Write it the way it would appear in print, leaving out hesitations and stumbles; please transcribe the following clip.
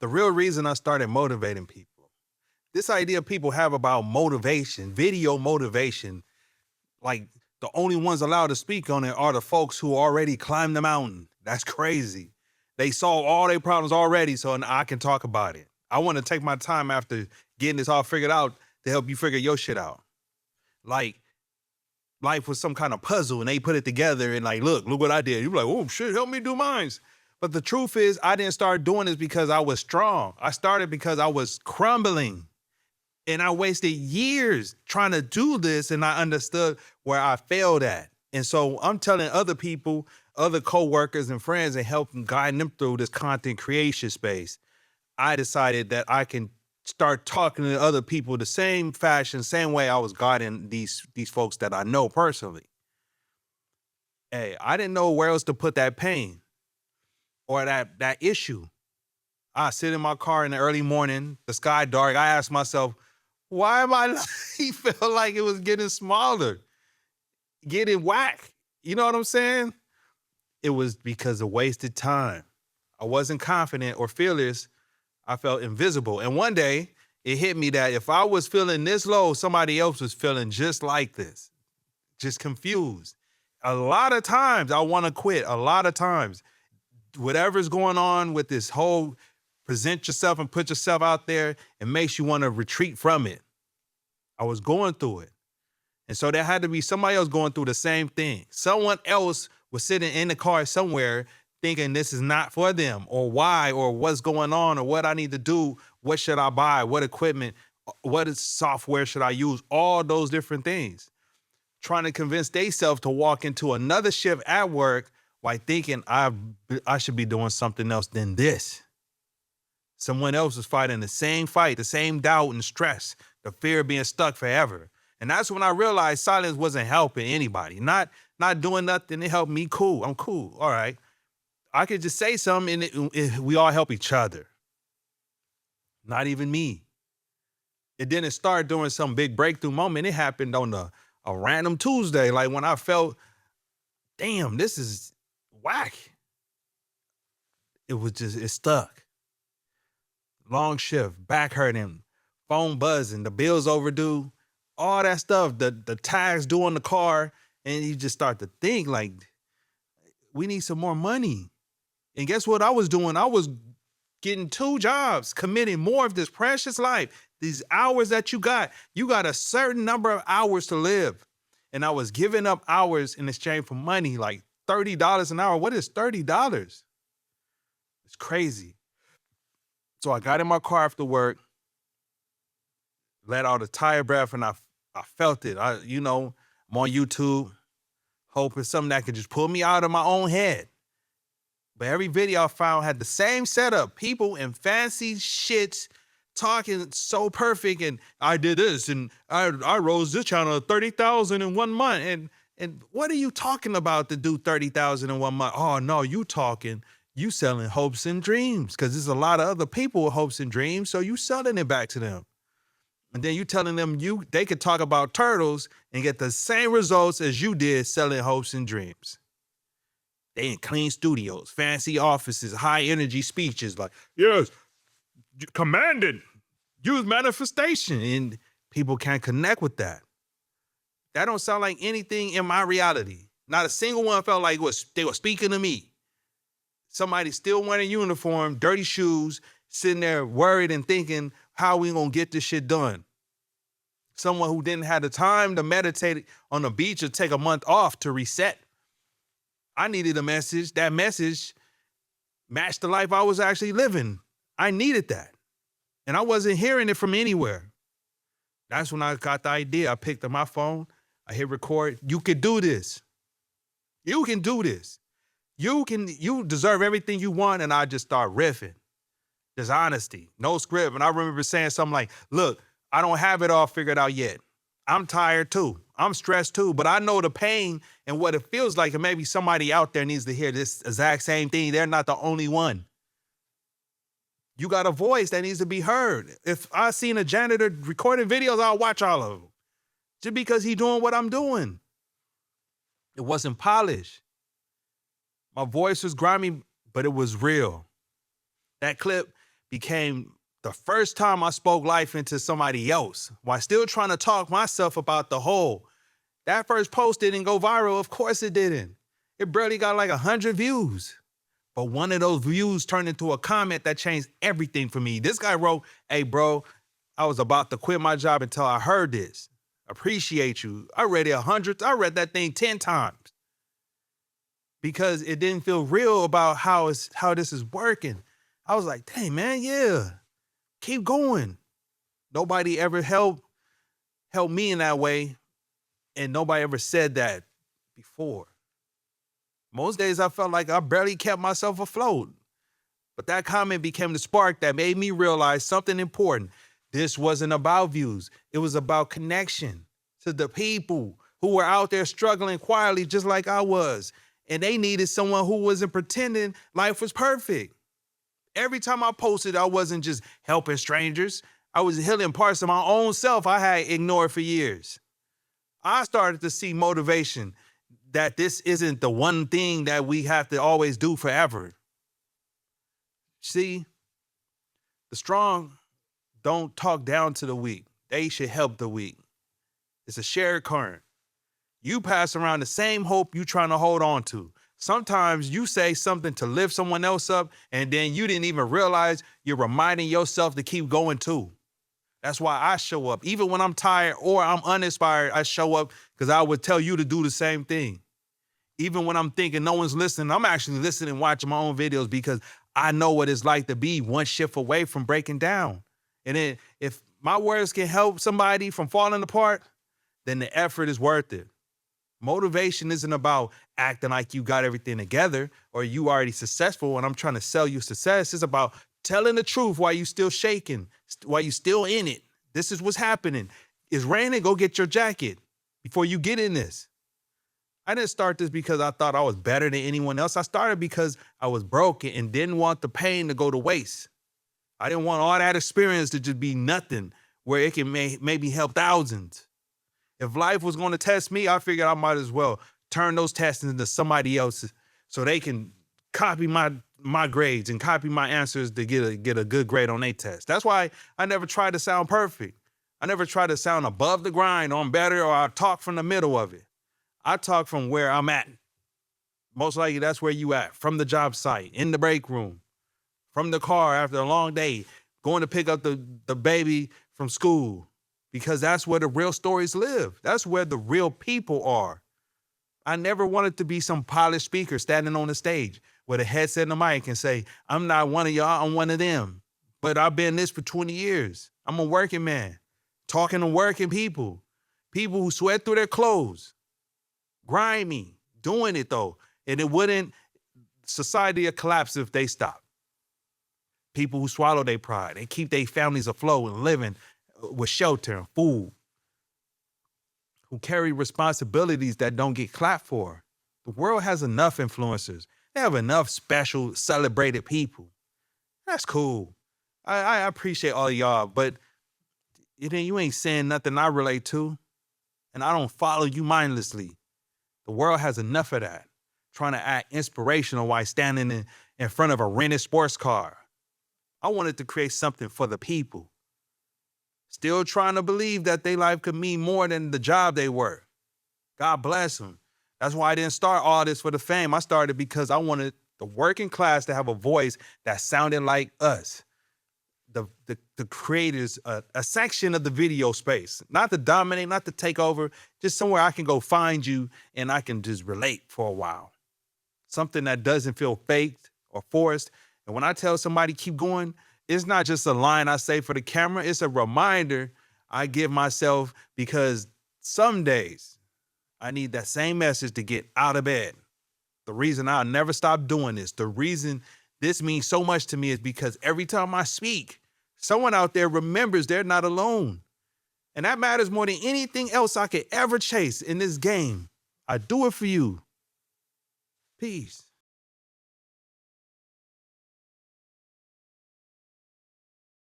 The real reason I started motivating people, this idea people have about motivation, video motivation, like the only ones allowed to speak on it are the folks who already climbed the mountain. That's crazy. They solved all their problems already, so I can talk about it. I want to take my time after getting this all figured out to help you figure your shit out. Like life was some kind of puzzle and they put it together and like, look what I did. You're like, oh shit, help me do mines. But the truth is, I didn't start doing this because I was strong. I started because I was crumbling. And I wasted years trying to do this, and I understood where I failed at. And so I'm telling other people, other coworkers and friends, and helping guide them through this content creation space. I decided that I can start talking to other people the same fashion, same way I was guiding these folks that I know personally. Hey, I didn't know where else to put that pain or that issue. I sit in my car in the early morning, the sky dark. I ask myself, why my life felt like it was getting smaller, getting whack? You know what I'm saying? It was because of wasted time. I wasn't confident or fearless. I felt invisible. And one day it hit me that if I was feeling this low, somebody else was feeling just like this, just confused. A lot of times I want to quit. A lot of times, whatever's going on with this whole present yourself and put yourself out there, it makes you want to retreat from it. I was going through it. And so there had to be somebody else going through the same thing. Someone else was sitting in the car somewhere thinking this is not for them, or why, or what's going on, or what I need to do, what should I buy, what equipment, what software should I use, all those different things. Trying to convince themselves to walk into another shift at work while thinking I should be doing something else than this. Someone else was fighting the same fight, the same doubt and stress, the fear of being stuck forever. And that's when I realized silence wasn't helping anybody. Not doing nothing, it helped me. Cool, I'm cool, all right. I could just say something and we all help each other. Not even me. It didn't start during some big breakthrough moment. It happened on a random Tuesday, like when I felt, damn, this is whack. It stuck. Long shift, back hurting, phone buzzing, the bills overdue, all that stuff, the tags due on the car, and you just start to think like, we need some more money. And guess what I was doing? I was getting 2 jobs, committing more of this precious life, these hours that you got a certain number of hours to live. And I was giving up hours in exchange for money, like $30 an hour. What is $30? It's crazy. So I got in my car after work, let out a tired breath, and I felt it. I'm on YouTube, hoping something that could just pull me out of my own head. But every video I found had the same setup. People in fancy shits talking so perfect, and I did this, and I rose this channel to 30,000 in 1 month. And what are you talking about to do 30,000 in 1 month? Oh no, you selling hopes and dreams, because there's a lot of other people with hopes and dreams, so you selling it back to them. And then you telling them they could talk about turtles and get the same results as you did selling hopes and dreams. They in clean studios, fancy offices, high energy speeches like, yes, commanded, use manifestation. And people can't connect with that. That don't sound like anything in my reality. Not a single one felt like they were speaking to me. Somebody still wearing a uniform, dirty shoes, sitting there worried and thinking, how we gonna get this shit done? Someone who didn't have the time to meditate on the beach or take a month off to reset. I needed a message. That message matched the life I was actually living. I needed that. And I wasn't hearing it from anywhere. That's when I got the idea. I picked up my phone. I hit record. You can do this. You can do this. You deserve everything you want. And I just start riffing. Just honesty, no script. And I remember saying something like, look, I don't have it all figured out yet. I'm tired too. I'm stressed too, but I know the pain and what it feels like, and maybe somebody out there needs to hear this exact same thing. They're not the only one. You got a voice that needs to be heard. If I seen a janitor recording videos, I'll watch all of them. Just because he's doing what I'm doing. It wasn't polished. My voice was grimy, but it was real. That clip became the first time I spoke life into somebody else while still trying to talk myself about the whole. That first post didn't go viral. Of course it didn't. It barely got like 100 views. But one of those views turned into a comment that changed everything for me. This guy wrote, "Hey, bro, I was about to quit my job until I heard this. Appreciate you." I read it I read that thing 10 times because it didn't feel real about how this is working. I was like, dang, man, yeah, keep going. Nobody ever helped me in that way, and nobody ever said that before. Most days I felt like I barely kept myself afloat. But that comment became the spark that made me realize something important. This wasn't about views. It was about connection to the people who were out there struggling quietly just like I was. And they needed someone who wasn't pretending life was perfect. Every time I posted, I wasn't just helping strangers. I was healing parts of my own self I had ignored for years. I started to see motivation that this isn't the one thing that we have to always do forever. See, the strong don't talk down to the weak. They should help the weak. It's a shared current. You pass around the same hope you trying to hold on to. Sometimes you say something to lift someone else up, and then you didn't even realize you're reminding yourself to keep going too. That's why I show up. Even when I'm tired or I'm uninspired, I show up because I would tell you to do the same thing. Even when I'm thinking no one's listening, I'm actually listening and watching my own videos because I know what it's like to be one shift away from breaking down. And then if my words can help somebody from falling apart, then the effort is worth it. Motivation isn't about acting like you got everything together or you already successful and I'm trying to sell you success. It's about telling the truth while you still shaking, while you still in it. This is what's happening. It's raining, go get your jacket before you get in this. I didn't start this because I thought I was better than anyone else. I started because I was broken and didn't want the pain to go to waste. I didn't want all that experience to just be nothing where it can maybe help thousands. If life was going to test me, I figured I might as well turn those tests into somebody else's so they can copy my grades and copy my answers to get a good grade on their test. That's why I never tried to sound perfect. I never tried to sound above the grind or I'm better or I talk from the middle of it. I talk from where I'm at. Most likely that's where you at, from the job site, in the break room, from the car after a long day, going to pick up the baby from school, because that's where the real stories live. That's where the real people are. I never wanted to be some polished speaker standing on the stage with a headset and a mic and say, I'm not one of y'all, I'm one of them. But I've been this for 20 years. I'm a working man, talking to working people who sweat through their clothes. Grimy, doing it though. And society would collapse if they stop. People who swallow their pride and keep their families afloat and living with shelter and food. Who carry responsibilities that don't get clapped for. The world has enough influencers. They have enough special, celebrated people. That's cool. I appreciate all of y'all, but you ain't saying nothing I relate to. And I don't follow you mindlessly. The world has enough of that. Trying to act inspirational while standing in front of a rented sports car. I wanted to create something for the people. Still trying to believe that their life could mean more than the job they work. God bless them. That's why I didn't start all this for the fame. I started because I wanted the working class to have a voice that sounded like us. The creators, a section of the video space, not to dominate, not to take over, just somewhere I can go find you and I can just relate for a while. Something that doesn't feel faked or forced. And when I tell somebody keep going, it's not just a line I say for the camera. It's a reminder I give myself because some days I need that same message to get out of bed. The reason I'll never stop doing this, the reason this means so much to me is because every time I speak, someone out there remembers they're not alone. And that matters more than anything else I could ever chase in this game. I do it for you. Peace.